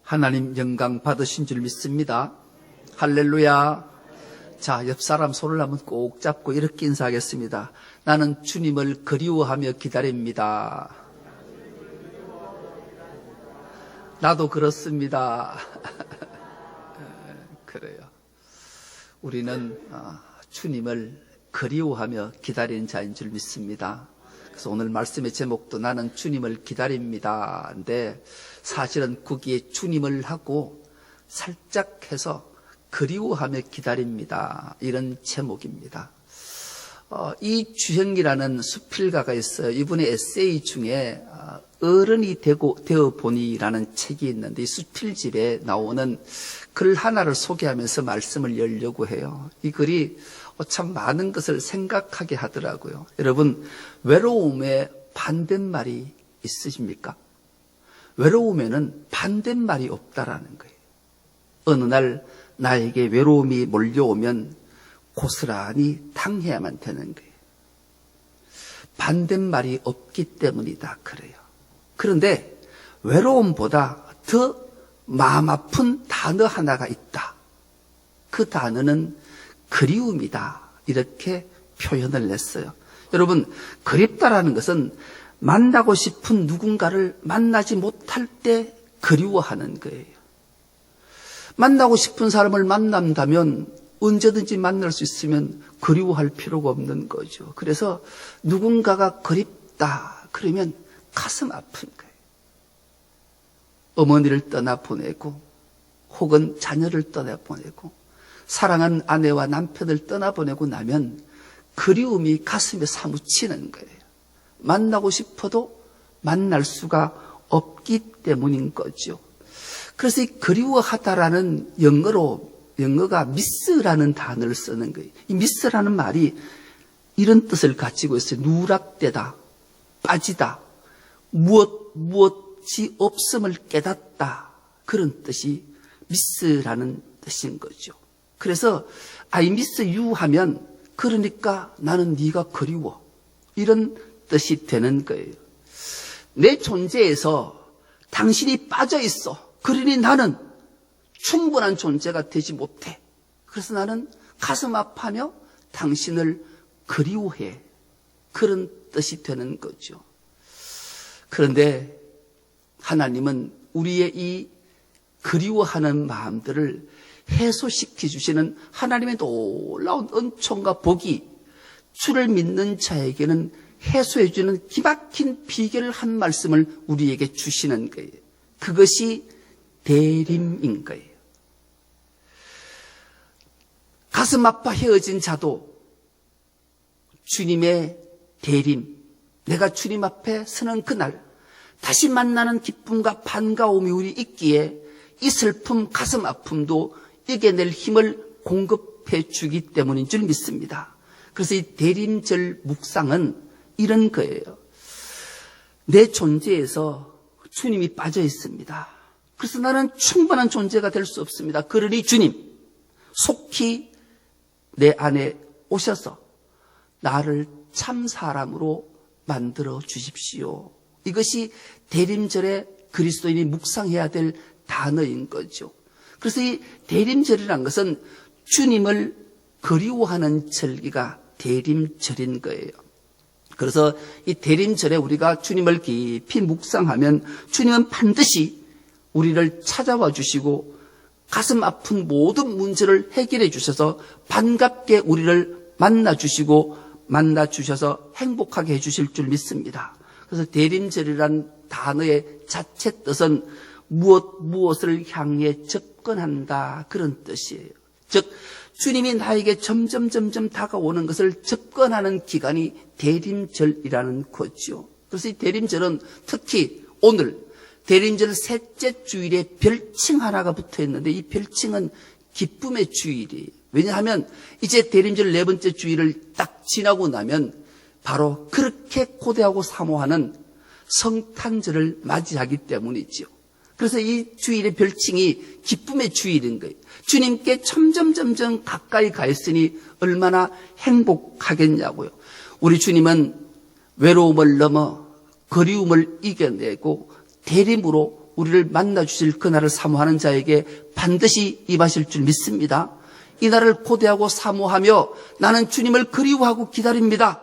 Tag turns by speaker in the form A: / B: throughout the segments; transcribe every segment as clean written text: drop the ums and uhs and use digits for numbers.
A: 하나님 영광 받으신 줄 믿습니다. 할렐루야. 자, 옆 사람 손을 한번 꼭 잡고 이렇게 인사하겠습니다. 나는 주님을 그리워하며 기다립니다. 나도 그렇습니다. 그래요. 우리는 주님을 그리워하며 기다리는 자인 줄 믿습니다. 그래서 오늘 말씀의 제목도 나는 주님을 기다립니다. 근데 사실은 거기에 주님을 하고 살짝 해서 그리워하며 기다립니다. 이런 제목입니다. 이 주형이라는 수필가가 있어요. 이분의 에세이 중에 어른이 되어 보니라는 책이 있는데 이 수필집에 나오는 글 하나를 소개하면서 말씀을 열려고 해요. 이 글이 참 많은 것을 생각하게 하더라고요. 여러분, 외로움에 반대말이 있으십니까? 외로움에는 반대말이 없다라는 거예요. 어느 날 나에게 외로움이 몰려오면 고스란히 당해야만 되는 거예요. 반대말이 없기 때문이다 그래요. 그런데 외로움보다 더 마음 아픈 단어 하나가 있다. 그 단어는 그리움이다. 이렇게 표현을 냈어요. 여러분, 그립다라는 것은 만나고 싶은 누군가를 만나지 못할 때 그리워하는 거예요. 만나고 싶은 사람을 만난다면 언제든지 만날 수 있으면 그리워할 필요가 없는 거죠. 그래서 누군가가 그립다 그러면 가슴 아픈 거예요. 어머니를 떠나보내고 혹은 자녀를 떠나보내고 사랑한 아내와 남편을 떠나보내고 나면 그리움이 가슴에 사무치는 거예요. 만나고 싶어도 만날 수가 없기 때문인 거죠. 그래서 이 그리워하다라는 영어가 미스라는 단어를 쓰는 거예요. 이 미스라는 말이 이런 뜻을 가지고 있어요. 누락되다, 빠지다, 무엇이 없음을 깨닫다. 그런 뜻이 미스라는 뜻인 거죠. 그래서 I miss you 하면 그러니까 나는 네가 그리워. 이런 뜻이 되는 거예요. 내 존재에서 당신이 빠져 있어. 그러니 나는 충분한 존재가 되지 못해. 그래서 나는 가슴 아파하며 당신을 그리워해. 그런 뜻이 되는 거죠. 그런데 하나님은 우리의 이 그리워하는 마음들을 해소시켜 주시는 하나님의 놀라운 은총과 복이 주를 믿는 자에게는 해소해 주는 기막힌 비결을 한 말씀을 우리에게 주시는 거예요. 그것이 대림인 거예요. 가슴 아파 헤어진 자도 주님의 대림, 내가 주님 앞에 서는 그날 다시 만나는 기쁨과 반가움이 우리 있기에 이 슬픔, 가슴 아픔도 이겨낼 힘을 공급해 주기 때문인 줄 믿습니다. 그래서 이 대림절 묵상은 이런 거예요. 내 존재에서 주님이 빠져 있습니다. 그래서 나는 충분한 존재가 될 수 없습니다. 그러니 주님, 속히 내 안에 오셔서 나를 참 사람으로 만들어 주십시오. 이것이 대림절에 그리스도인이 묵상해야 될 단어인 거죠. 그래서 이 대림절이라는 것은 주님을 그리워하는 절기가 대림절인 거예요. 그래서 이 대림절에 우리가 주님을 깊이 묵상하면 주님은 반드시 우리를 찾아와 주시고 가슴 아픈 모든 문제를 해결해 주셔서 반갑게 우리를 만나 주시고 만나 주셔서 행복하게 해 주실 줄 믿습니다. 그래서 대림절이란 단어의 자체 뜻은 무엇을 향해 접근한다 그런 뜻이에요. 즉 주님이 나에게 점점 다가오는 것을 접근하는 기간이 대림절이라는 거죠. 그래서 이 대림절은 특히 오늘 대림절 셋째 주일에 별칭 하나가 붙어 있는데 이 별칭은 기쁨의 주일이에요. 왜냐하면 이제 대림절 네 번째 주일을 딱 지나고 나면 바로 그렇게 고대하고 사모하는 성탄절을 맞이하기 때문이죠. 그래서 이 주일의 별칭이 기쁨의 주일인 거예요. 주님께 점점 가까이 가 있으니 얼마나 행복하겠냐고요. 우리 주님은 외로움을 넘어 그리움을 이겨내고 대림으로 우리를 만나주실 그날을 사모하는 자에게 반드시 임하실 줄 믿습니다. 이날을 고대하고 사모하며 나는 주님을 그리워하고 기다립니다.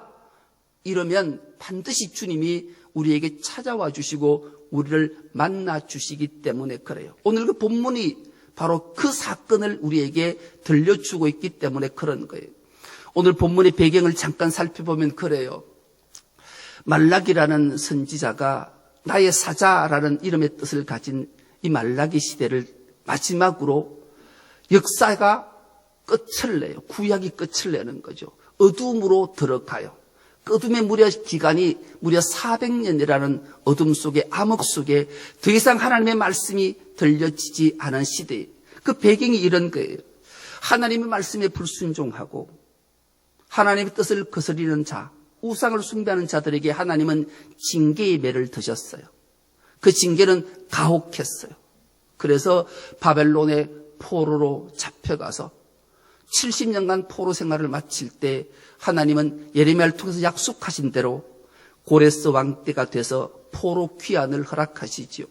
A: 이러면 반드시 주님이 우리에게 찾아와 주시고 우리를 만나 주시기 때문에 그래요. 오늘 그 본문이 바로 그 사건을 우리에게 들려주고 있기 때문에 그런 거예요. 오늘 본문의 배경을 잠깐 살펴보면 그래요. 말라기라는 선지자가 나의 사자라는 이름의 뜻을 가진 이 말라기 시대를 마지막으로 역사가 끝을 내요. 구약이 끝을 내는 거죠. 어둠으로 들어가요. 그 어둠의 기간이 무려 400년이라는 어둠 속에, 암흑 속에 더 이상 하나님의 말씀이 들려지지 않은 시대예요. 그 배경이 이런 거예요. 하나님의 말씀에 불순종하고 하나님의 뜻을 거스리는 자, 우상을 숭배하는 자들에게 하나님은 징계의 매를 드셨어요. 그 징계는 가혹했어요. 그래서 바벨론의 포로로 잡혀가서 70년간 포로 생활을 마칠 때 하나님은 예레미야를 통해서 약속하신 대로 고레스 왕 때가 돼서 포로 귀환을 허락하시지요.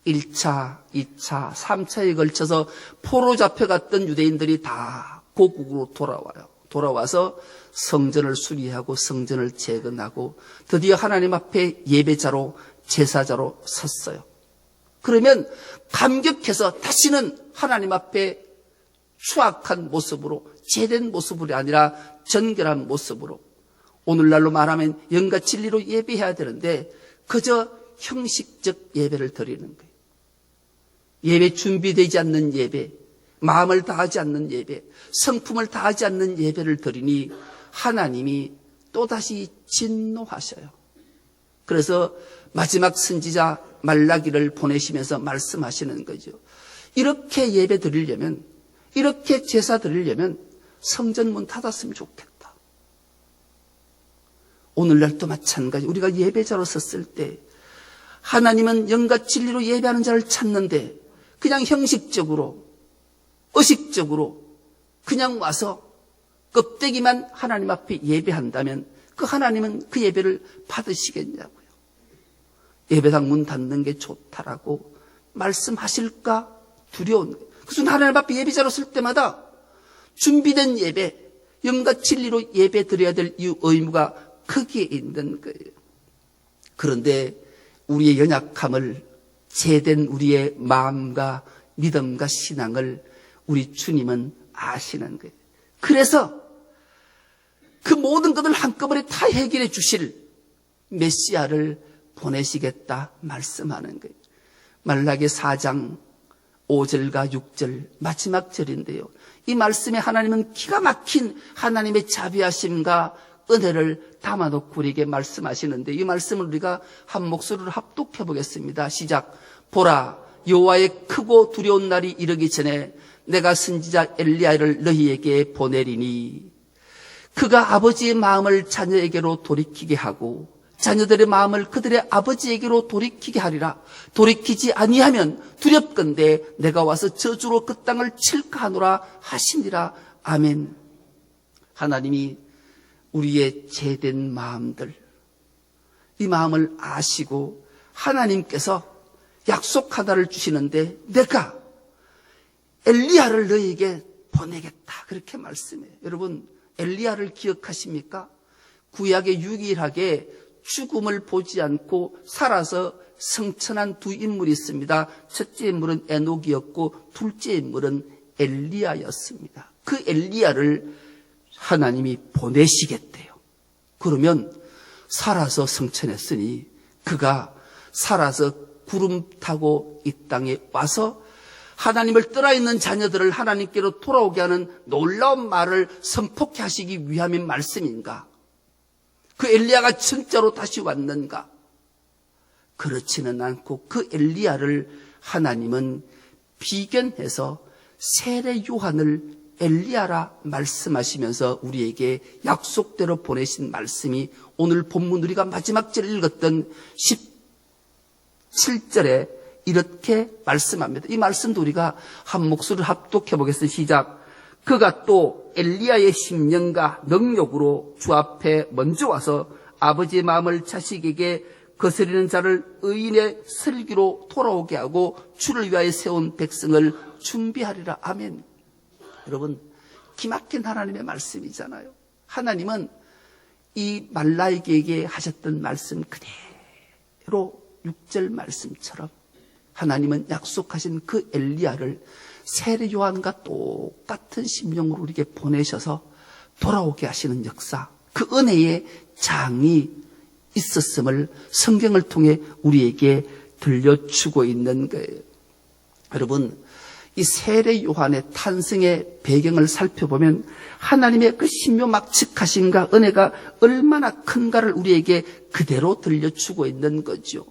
A: 1차, 2차, 3차에 걸쳐서 포로 잡혀갔던 유대인들이 다 고국으로 돌아와요. 돌아와서 성전을 수리하고 성전을 재건하고 드디어 하나님 앞에 예배자로 제사자로 섰어요. 그러면 감격해서 다시는 하나님 앞에 추악한 모습으로 제된 모습이 아니라 정결한 모습으로 오늘날로 말하면 영과 진리로 예배해야 되는데 그저 형식적 예배를 드리는 거예요. 예배 준비되지 않는 예배, 마음을 다하지 않는 예배, 성품을 다하지 않는 예배를 드리니 하나님이 또다시 진노하셔요. 그래서 마지막 선지자 말라기를 보내시면서 말씀하시는 거죠. 이렇게 예배 드리려면, 이렇게 제사 드리려면 성전 문 닫았으면 좋겠다. 오늘날도 마찬가지. 우리가 예배자로 섰을 때 하나님은 영과 진리로 예배하는 자를 찾는데 그냥 형식적으로, 의식적으로 그냥 와서 껍데기만 하나님 앞에 예배한다면 그 하나님은 그 예배를 받으시겠냐고요. 예배당 문 닫는 게 좋다라고 말씀하실까 두려운 거예요. 그래서 하나님 앞에 예배자로 설 때마다 준비된 예배, 영과 진리로 예배 드려야 될 이 의무가 거기에 있는 거예요. 그런데 우리의 연약함을, 제된 우리의 마음과 믿음과 신앙을 우리 주님은 아시는 거예요. 그래서 그 모든 것을 한꺼번에 다 해결해 주실 메시아를 보내시겠다 말씀하는 거예요. 말라기 4장 5절과 6절 마지막 절인데요. 이 말씀에 하나님은 기가 막힌 하나님의 자비하심과 은혜를 담아놓고 우리에게 말씀하시는데 이 말씀을 우리가 한 목소리로 합독해 보겠습니다. 시작. 보라, 여호와의 크고 두려운 날이 이르기 전에 내가 선지자 엘리야를 너희에게 보내리니 그가 아버지의 마음을 자녀에게로 돌이키게 하고 자녀들의 마음을 그들의 아버지에게로 돌이키게 하리라. 돌이키지 아니하면 두렵건대 내가 와서 저주로 그 땅을 칠까 하노라 하시니라. 아멘. 하나님이 우리의 제된 마음들, 이 마음을 아시고 하나님께서 약속 하나를 주시는데 내가 엘리야를 너희에게 보내겠다. 그렇게 말씀해요. 여러분, 엘리야를 기억하십니까? 구약에 유일하게 죽음을 보지 않고 살아서 성천한 두 인물이 있습니다. 첫째 인물은 에녹이었고 둘째 인물은 엘리야였습니다. 그 엘리야를 하나님이 보내시겠대요. 그러면 살아서 성천했으니 그가 살아서 구름 타고 이 땅에 와서 하나님을 떠나 있는 자녀들을 하나님께로 돌아오게 하는 놀라운 말을 선포케 하시기 위함의 말씀인가? 그 엘리야가 진짜로 다시 왔는가? 그렇지는 않고 그 엘리야를 하나님은 비견해서 세례 요한을 엘리야라 말씀하시면서 우리에게 약속대로 보내신 말씀이 오늘 본문 우리가 마지막 절 읽었던 17절에 이렇게 말씀합니다. 이 말씀도 우리가 한 목소리를 합독해 보겠습니다. 시작. 그가 또 엘리야의 심령과 능력으로 주 앞에 먼저 와서 아버지의 마음을 자식에게 거스리는 자를 의인의 슬기로 돌아오게 하고 주를 위하여 세운 백성을 준비하리라. 아멘. 여러분, 기막힌 하나님의 말씀이잖아요. 하나님은 이 말라에게 하셨던 말씀 그대로 6절 말씀처럼 하나님은 약속하신 그 엘리야를 세례 요한과 똑같은 심령으로 우리에게 보내셔서 돌아오게 하시는 역사, 그 은혜의 장이 있었음을 성경을 통해 우리에게 들려주고 있는 거예요. 여러분, 이 세례 요한의 탄생의 배경을 살펴보면 하나님의 그 신묘막측하심과 은혜가 얼마나 큰가를 우리에게 그대로 들려주고 있는 거죠.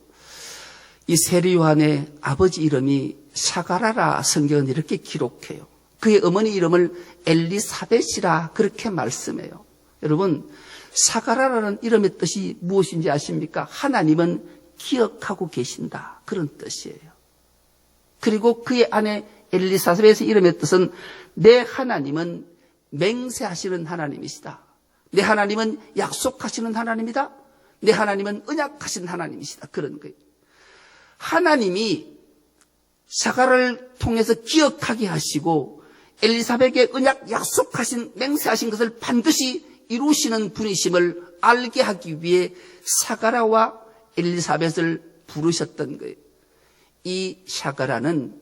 A: 이 세례 요한의 아버지 이름이 사가라라 성경은 이렇게 기록해요. 그의 어머니 이름을 엘리사벳이라 그렇게 말씀해요. 여러분, 사가라라는 이름의 뜻이 무엇인지 아십니까? 하나님은 기억하고 계신다, 그런 뜻이에요. 그리고 그의 아내 엘리사벳의 이름의 뜻은 내 하나님은 맹세하시는 하나님이시다. 내 하나님은 약속하시는 하나님이다. 내 하나님은 언약하신 하나님이시다. 그런 거예요. 하나님이 사가를 통해서 기억하게 하시고 엘리사벳에게 언약 약속하신 맹세하신 것을 반드시 이루시는 분이심을 알게 하기 위해 사가라와 엘리사벳을 부르셨던 거예요. 이 사가라는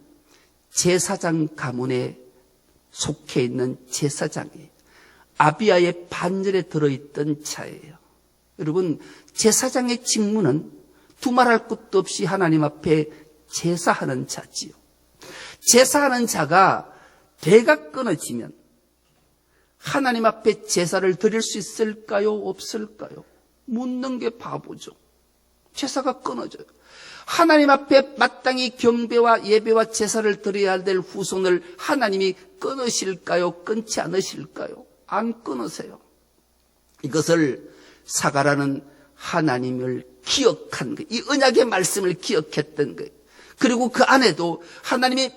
A: 제사장 가문에 속해 있는 제사장이에요. 아비야의 반열에 들어있던 자예요. 여러분, 제사장의 직무는 두말할 것도 없이 하나님 앞에 제사하는 자지요. 제사하는 자가 대가 끊어지면 하나님 앞에 제사를 드릴 수 있을까요? 없을까요? 묻는 게 바보죠. 제사가 끊어져요. 하나님 앞에 마땅히 경배와 예배와 제사를 드려야 될 후손을 하나님이 끊으실까요? 끊지 않으실까요? 안 끊으세요. 이것을 사가라는 하나님을 기억한 거예요. 이 언약의 말씀을 기억했던 거예요. 그리고 그 안에도 하나님이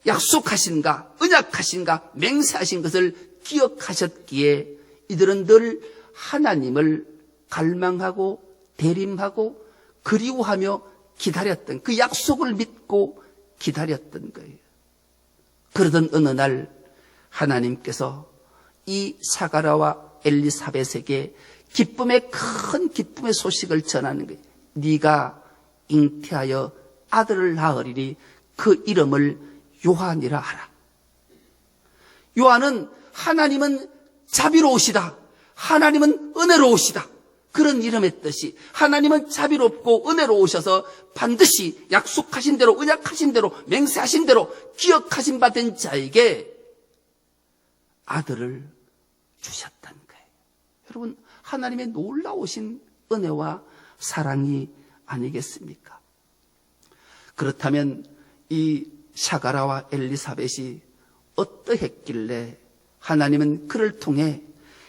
A: 약속하신가, 언약하신가, 맹세하신 것을 기억하셨기에 이들은 늘 하나님을 갈망하고 대림하고 그리워하며 기다렸던, 그 약속을 믿고 기다렸던 거예요. 그러던 어느 날 하나님께서 이 사가라와 엘리사벳에게 큰 기쁨의 소식을 전하는 거예요. 네가 잉태하여 아들을 낳으리니 그 이름을 요한이라 하라. 요한은 하나님은 자비로우시다, 하나님은 은혜로우시다, 그런 이름의 뜻이, 하나님은 자비롭고 은혜로우셔서 반드시 약속하신 대로, 언약하신 대로, 맹세하신 대로 기억하신 바 된 자에게 아들을 주셨다는 거예요. 여러분, 하나님의 놀라우신 은혜와 사랑이 아니겠습니까? 그렇다면 이 사가라와 엘리사벳이 어떠했길래 하나님은 그를 통해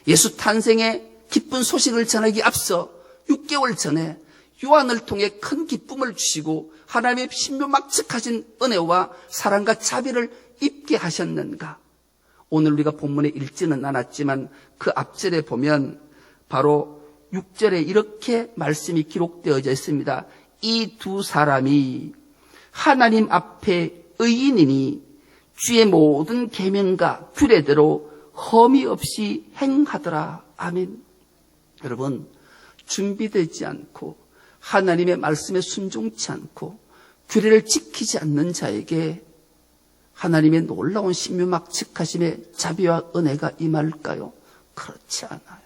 A: 예수 탄생의 기쁜 소식을 전하기 앞서 6개월 전에 요한을 통해 큰 기쁨을 주시고 하나님의 신묘막측하신 은혜와 사랑과 자비를 입게 하셨는가? 오늘 우리가 본문에 읽지는 않았지만 그 앞절에 보면 바로 6절에 이렇게 말씀이 기록되어져 있습니다. 이 두 사람이 하나님 앞에 의인이니 주의 모든 계명과 규례대로 험이 없이 행하더라. 아멘. 여러분, 준비되지 않고 하나님의 말씀에 순종치 않고 규례를 지키지 않는 자에게 하나님의 놀라운 신묘막측하심의 자비와 은혜가 임할까요? 그렇지 않아요.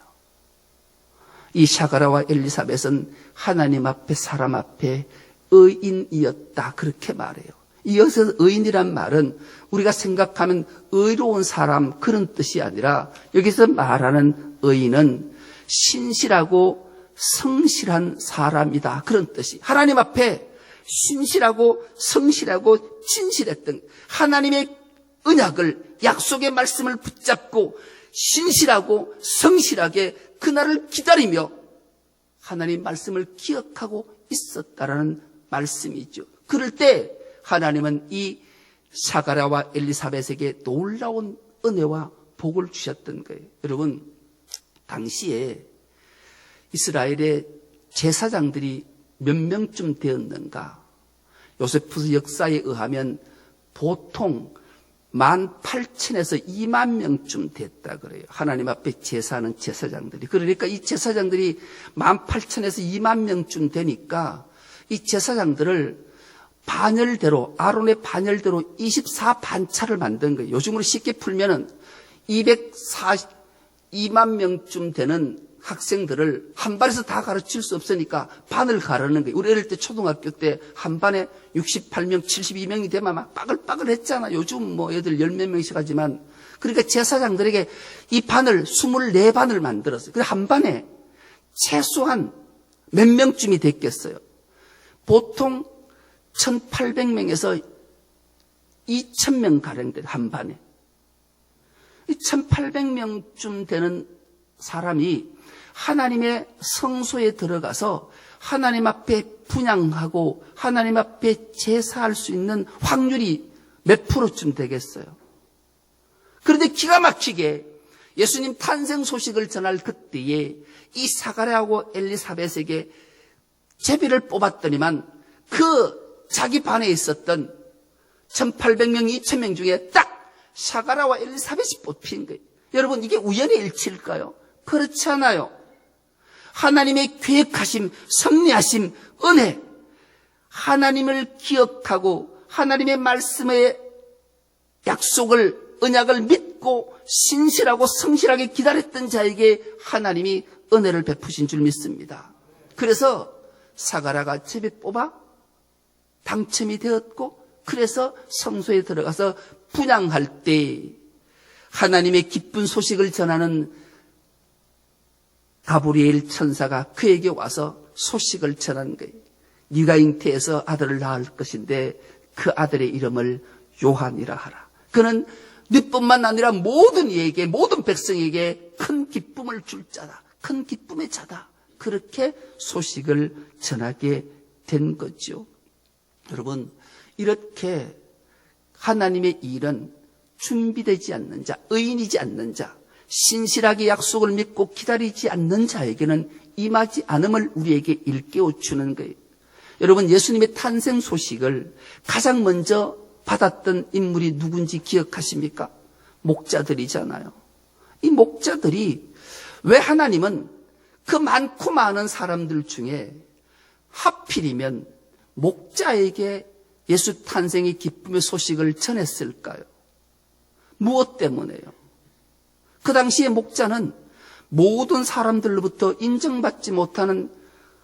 A: 이 사가라와 엘리사벳은 하나님 앞에, 사람 앞에 의인이었다, 그렇게 말해요. 이어서 의인이란 말은 우리가 생각하는 의로운 사람, 그런 뜻이 아니라 여기서 말하는 의인은 신실하고 성실한 사람이다, 그런 뜻이. 하나님 앞에 신실하고 성실하고 진실했던, 하나님의 언약을, 약속의 말씀을 붙잡고 신실하고 성실하게 그날을 기다리며 하나님 말씀을 기억하고 있었다라는 말씀이죠. 그럴 때 하나님은 이 사가라와 엘리사벳에게 놀라운 은혜와 복을 주셨던 거예요. 여러분, 당시에 이스라엘의 제사장들이 몇 명쯤 되었는가? 요세푸스 역사에 의하면 보통 18,000에서 2만 명쯤 됐다 그래요. 하나님 앞에 제사하는 제사장들이. 그러니까 이 제사장들이 18,000에서 2만 명쯤 되니까 이 제사장들을 반열대로, 아론의 반열대로 24반차를 만든 거예요. 요즘으로 쉽게 풀면은 242만 명쯤 되는 학생들을 한 반에서 다 가르칠 수 없으니까 반을 가르는 거예요. 우리 어릴 때 초등학교 때 한 반에 68명, 72명이 되면 막 빠글빠글 했잖아. 요즘 뭐 애들 10몇 명씩 하지만. 그러니까 제사장들에게 이 반을 24반을 만들었어요. 그래서 한 반에 최소한 몇 명쯤이 됐겠어요. 보통 1,800명에서 2,000명 가량 돼요. 한 반에. 1,800명쯤 되는 사람이 하나님의 성소에 들어가서 하나님 앞에 분향하고 하나님 앞에 제사할 수 있는 확률이 몇 프로쯤 되겠어요. 그런데 기가 막히게 예수님 탄생 소식을 전할 그때에 이 사가랴하고 엘리사벳에게 제비를 뽑았더니만 그 자기 반에 있었던 1,800명, 2,000명 중에 딱 사가랴와 엘리사벳이 뽑힌 거예요. 여러분, 이게 우연의 일치일까요? 그렇지 않아요. 하나님의 계획하심, 섭리하심, 은혜, 하나님을 기억하고 하나님의 말씀의 약속을, 언약을 믿고 신실하고 성실하게 기다렸던 자에게 하나님이 은혜를 베푸신 줄 믿습니다. 그래서 사가랴가 제비 뽑아 당첨이 되었고, 그래서 성소에 들어가서 분향할 때 하나님의 기쁜 소식을 전하는 가브리엘 천사가 그에게 와서 소식을 전한 거예요. 네가 잉태해서 아들을 낳을 것인데 그 아들의 이름을 요한이라 하라. 그는 너뿐만 아니라 모든 이에게, 모든 백성에게 큰 기쁨을 줄 자다. 큰 기쁨의 자다. 그렇게 소식을 전하게 된 거죠. 여러분, 이렇게 하나님의 일은 준비되지 않는 자, 의인이지 않는 자, 신실하게 약속을 믿고 기다리지 않는 자에게는 임하지 않음을 우리에게 일깨워 주는 거예요. 여러분, 예수님의 탄생 소식을 가장 먼저 받았던 인물이 누군지 기억하십니까? 목자들이잖아요. 이 목자들이 왜 하나님은 그 많고 많은 사람들 중에 하필이면 목자에게 예수 탄생의 기쁨의 소식을 전했을까요? 무엇 때문에요? 그 당시에 목자는 모든 사람들로부터 인정받지 못하는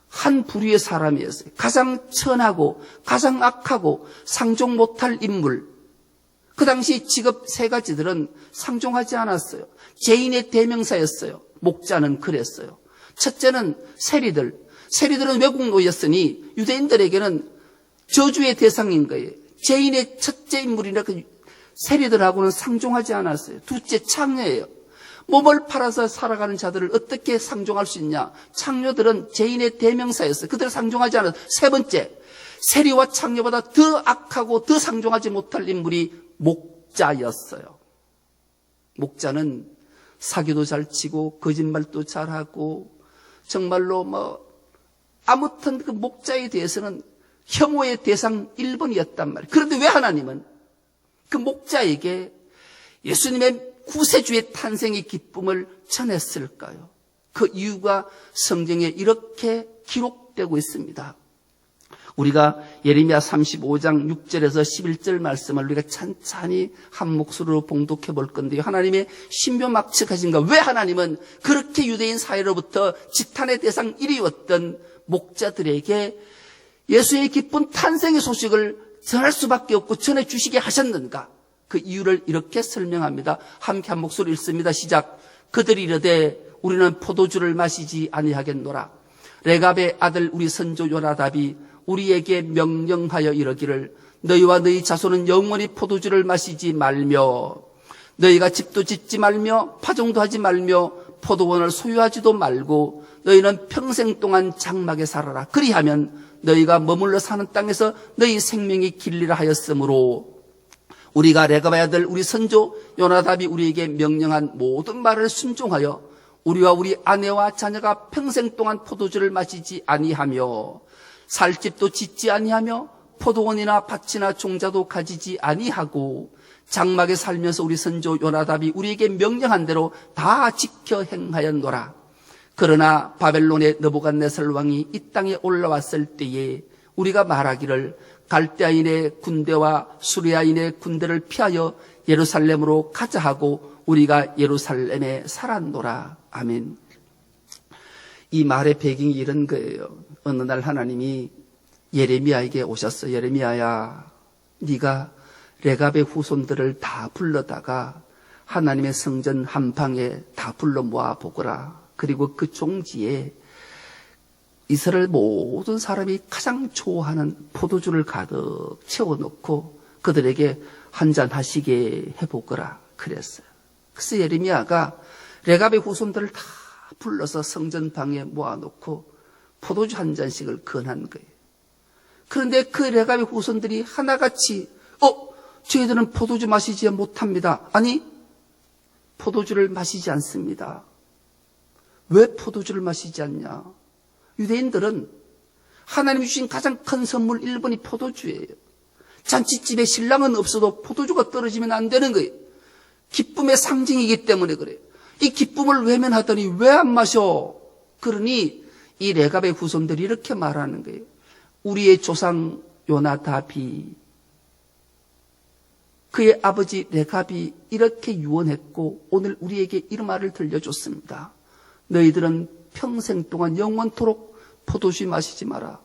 A: 한 부류의 사람이었어요. 가장 천하고 가장 악하고 상종 못할 인물. 그 당시 직업 세 가지들은 상종하지 않았어요. 죄인의 대명사였어요. 목자는 그랬어요. 첫째는 세리들. 세리들은 외국 노였으니 유대인들에게는 저주의 대상인 거예요. 죄인의 첫째 인물이라 그 세리들하고는 상종하지 않았어요. 둘째, 창녀예요. 몸을 팔아서 살아가는 자들을 어떻게 상종할 수 있냐? 창녀들은 죄인의 대명사였어요. 그들을 상종하지 않았어요. 세 번째, 세리와 창녀보다 더 악하고 더 상종하지 못할 인물이 목자였어요. 목자는 사기도 잘 치고 거짓말도 잘하고 정말로 아무튼 그 목자에 대해서는 혐오의 대상 1번이었단 말이에요. 그런데 왜 하나님은 그 목자에게 예수님의 구세주의 탄생의 기쁨을 전했을까요? 그 이유가 성경에 이렇게 기록되고 있습니다. 우리가 예레미야 35장 6절에서 11절 말씀을 우리가 찬찬히 한 목소리로 봉독해 볼 건데요. 하나님의 신묘막측하신가? 왜 하나님은 그렇게 유대인 사회로부터 지탄의 대상 1위였던 목자들에게 예수의 기쁜 탄생의 소식을 전할 수밖에 없고 전해주시게 하셨는가? 그 이유를 이렇게 설명합니다. 함께 한 목소리 읽습니다. 시작. 그들이 이르되 우리는 포도주를 마시지 아니하겠노라. 레갑의 아들 우리 선조 요나답이 우리에게 명령하여 이르기를 너희와 너희 자손은 영원히 포도주를 마시지 말며 너희가 집도 짓지 말며 파종도 하지 말며 포도원을 소유하지도 말고 너희는 평생 동안 장막에 살아라. 그리하면 너희가 머물러 사는 땅에서 너희 생명이 길리라 하였으므로 우리가 레갑의 아들 우리 선조 요나답이 우리에게 명령한 모든 말을 순종하여 우리와 우리 아내와 자녀가 평생 동안 포도주를 마시지 아니하며 살 집도 짓지 아니하며 포도원이나 밭이나 종자도 가지지 아니하고 장막에 살면서 우리 선조 요나답이 우리에게 명령한 대로 다 지켜 행하였노라. 그러나 바벨론의 느부갓네살 왕이 이 땅에 올라왔을 때에 우리가 말하기를 갈대아인의 군대와 수리아인의 군대를 피하여 예루살렘으로 가자 하고 우리가 예루살렘에 살았노라. 아멘. 이 말의 배경이 이런 거예요. 어느 날 하나님이 예레미야에게 오셨어요. 예레미야야, 네가 레갑의 후손들을 다 불러다가 하나님의 성전 한방에 다 불러 모아 보거라. 그리고 그 종지에 이스라엘 모든 사람이 가장 좋아하는 포도주를 가득 채워놓고 그들에게 한잔 하시게 해보거라 그랬어요. 그래서 예레미야가 레갑의 후손들을 다 불러서 성전방에 모아놓고 포도주 한 잔씩을 건한 거예요. 그런데 그 레갑의 후손들이 하나같이 저희들은 포도주 마시지 못합니다. 아니, 포도주를 마시지 않습니다. 왜 포도주를 마시지 않냐? 유대인들은 하나님이 주신 가장 큰 선물 1번이 포도주예요. 잔치집에 신랑은 없어도 포도주가 떨어지면 안 되는 거예요. 기쁨의 상징이기 때문에 그래요. 이 기쁨을 외면하더니 왜 안 마셔? 그러니 이 레갑의 후손들이 이렇게 말하는 거예요. 우리의 조상 요나답이 그의 아버지 레갑이 이렇게 유언했고 오늘 우리에게 이런 말을 들려줬습니다. 너희들은 평생 동안 영원토록 포도주 마시지 마라.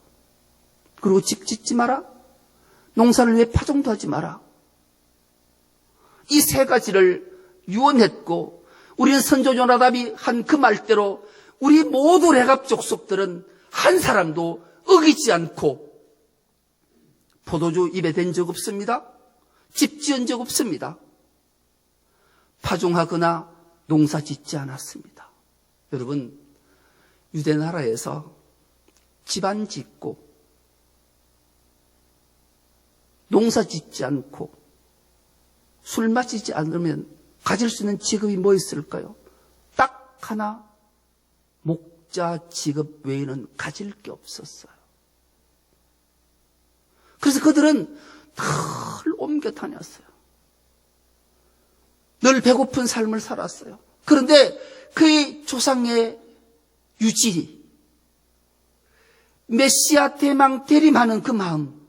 A: 그리고 집 짓지 마라. 농사를 위해 파종도 하지 마라. 이 세 가지를 유언했고 우리는 선조 요나답이 한 그 말대로 우리 모두 레갑 족속들은 한 사람도 어기지 않고 포도주 입에 댄 적 없습니다. 집 지은 적 없습니다. 파종하거나 농사 짓지 않았습니다. 여러분, 유대 나라에서 집안 짓고 농사 짓지 않고 술 마시지 않으면 가질 수 있는 직업이 뭐 있을까요? 딱 하나, 목자 직업 외에는 가질 게 없었어요. 그래서 그들은 늘 옮겨 다녔어요. 늘 배고픈 삶을 살았어요. 그런데 그의 조상의 유지, 메시아 대망 대림하는 그 마음,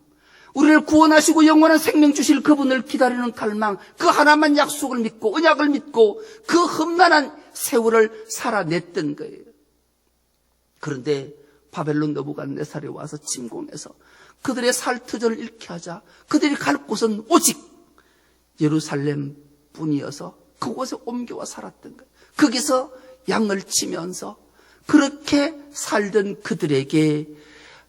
A: 우리를 구원하시고 영원한 생명 주실 그분을 기다리는 갈망, 그 하나만 약속을 믿고 언약을 믿고 그 험난한 세월을 살아냈던 거예요. 그런데 바벨론 느부갓네살이 와서 침공해서 그들의 살터전을 잃게 하자 그들이 갈 곳은 오직 예루살렘 뿐이어서 그곳에 옮겨와 살았던 거예요. 거기서 양을 치면서 그렇게 살던 그들에게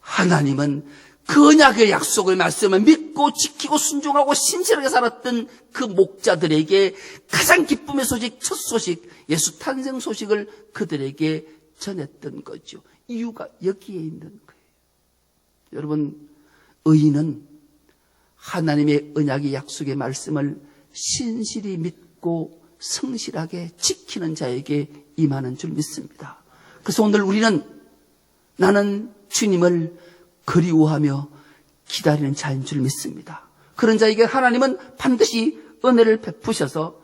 A: 하나님은 그 언약의 약속의 말씀을 믿고 지키고 순종하고 신실하게 살았던 그 목자들에게 가장 기쁨의 소식, 첫 소식, 예수 탄생 소식을 그들에게 전했던 거죠. 이유가 여기에 있는 거예요. 여러분, 의인은 하나님의 언약의 약속의 말씀을 신실히 믿고 성실하게 지키는 자에게 임하는 줄 믿습니다. 그래서 오늘 우리는 나는 주님을 그리워하며 기다리는 자인 줄 믿습니다. 그런 자에게 하나님은 반드시 은혜를 베푸셔서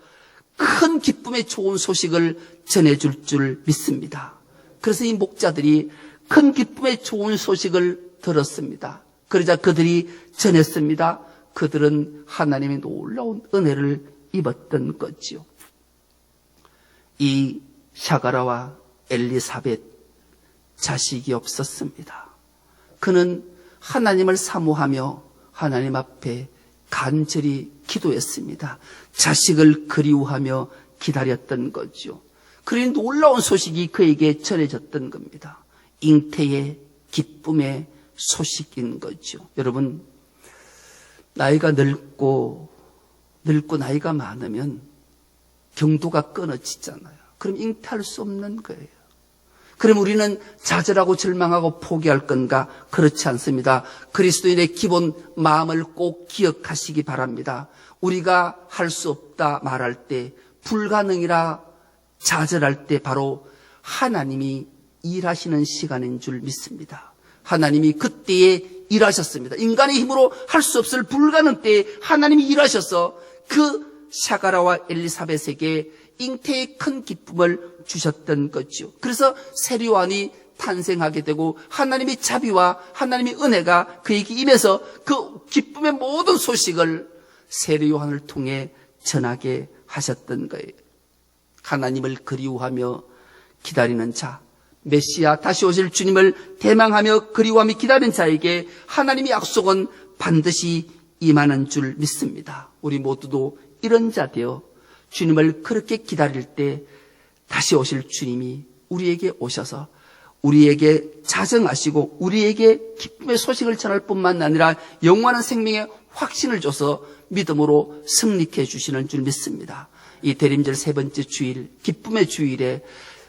A: 큰 기쁨의 좋은 소식을 전해줄 줄 믿습니다. 그래서 이 목자들이 큰 기쁨의 좋은 소식을 들었습니다. 그러자 그들이 전했습니다. 그들은 하나님의 놀라운 은혜를 입었던 거지요. 이 샤가라와 엘리사벳 자식이 없었습니다. 그는 하나님을 사모하며 하나님 앞에 간절히 기도했습니다. 자식을 그리워하며 기다렸던 거죠. 그런 놀라운 소식이 그에게 전해졌던 겁니다. 잉태의 기쁨의 소식인 거죠. 여러분, 나이가 늙고 나이가 많으면 경도가 끊어지잖아요. 그럼 잉태할 수 없는 거예요. 그럼 우리는 좌절하고 절망하고 포기할 건가? 그렇지 않습니다. 그리스도인의 기본 마음을 꼭 기억하시기 바랍니다. 우리가 할 수 없다 말할 때, 불가능이라 좌절할 때 바로 하나님이 일하시는 시간인 줄 믿습니다. 하나님이 그때에 일하셨습니다. 인간의 힘으로 할 수 없을 불가능 때에 하나님이 일하셔서 그 샤가라와 엘리사벳에게 잉태의 큰 기쁨을 주셨던 거죠. 그래서 세리요한이 탄생하게 되고 하나님의 자비와 하나님의 은혜가 그에게 임해서 그 기쁨의 모든 소식을 세리요한을 통해 전하게 하셨던 거예요. 하나님을 그리워하며 기다리는 자, 메시아 다시 오실 주님을 대망하며 그리워하며 기다리는 자에게 하나님의 약속은 반드시 임하는 줄 믿습니다. 우리 모두도 이런 자 되어 주님을 그렇게 기다릴 때 다시 오실 주님이 우리에게 오셔서 우리에게 자정하시고 우리에게 기쁨의 소식을 전할 뿐만 아니라 영원한 생명의 확신을 줘서 믿음으로 승리케 해주시는 줄 믿습니다. 이 대림절 세 번째 주일, 기쁨의 주일에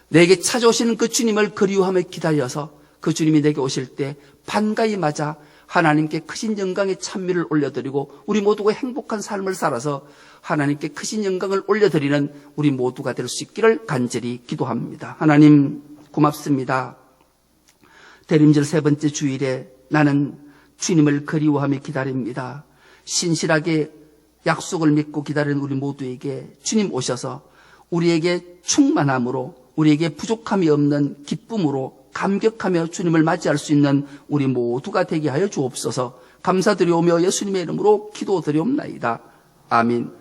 A: 내게 찾아오시는 그 주님을 그리워하며 기다려서 그 주님이 내게 오실 때 반가이 맞아 하나님께 크신 영광의 찬미를 올려드리고 우리 모두가 행복한 삶을 살아서 하나님께 크신 영광을 올려드리는 우리 모두가 될 수 있기를 간절히 기도합니다. 하나님 고맙습니다. 대림절 세 번째 주일에 나는 주님을 그리워하며 기다립니다. 신실하게 약속을 믿고 기다리는 우리 모두에게 주님 오셔서 우리에게 충만함으로 우리에게 부족함이 없는 기쁨으로 감격하며 주님을 맞이할 수 있는 우리 모두가 되게 하여 주옵소서. 감사드리오며 예수님의 이름으로 기도드리옵나이다. 아멘.